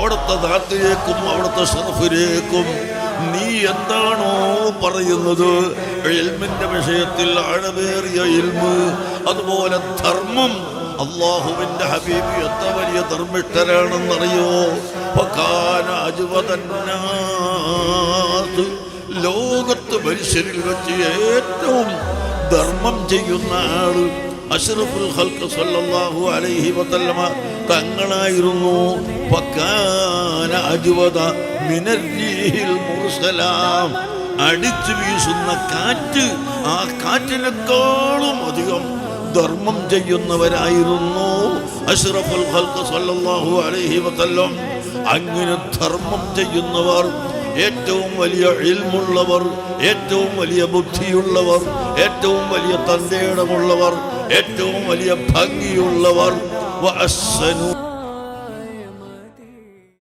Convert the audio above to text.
അവിടുത്തെ ദാത്തിലേക്കും അവിടുത്തെ ശറഫിലേക്കും നീ എന്താണോ പറയുന്നത്, ഇൽമിന്റെ വിഷയത്തിൽ ആഴമേറിയ ഇൽമ്, അതുപോലെ ധർമ്മം. അല്ലാഹുവിന്റെ ഹബീബ് എത്ര വലിയ ധർമ്മിഷ്ഠരാണെന്നറിയോ? ലോകത്ത് മനുഷ്യരിൽ വെച്ച് ഏറ്റവും ധർമ്മം ചെയ്യുന്ന ആള് അഷ്റഫുൽ ഖൽഖ് സല്ലല്ലാഹു അലൈഹി വസല്ലമ തങ്ങളായിരുന്നു. ഫകാന അജ്വദ മിനർ റീഹിൽ മുർസലാം. അടിച്ചു വീശുന്ന കാറ്റ്, ആ കാറ്റിനേക്കാളും അധികം ധർമ്മം ചെയ്യുന്നവരായിരുന്നു അഷ്റഫുൽ ഖൽഖ് സല്ലല്ലാഹു അലൈഹി വസല്ലം. അങ്ങനെ ധർമ്മം ചെയ്യുന്നവർ, ഏറ്റവും വലിയ ഇൽമുള്ളവർ, ഏറ്റവും വലിയ ബുദ്ധിയുള്ളവർ, ഏറ്റവും വലിയ തന്റേടമുള്ളവർ, ഏറ്റവും വലിയ ഭംഗിയുള്ളവർ.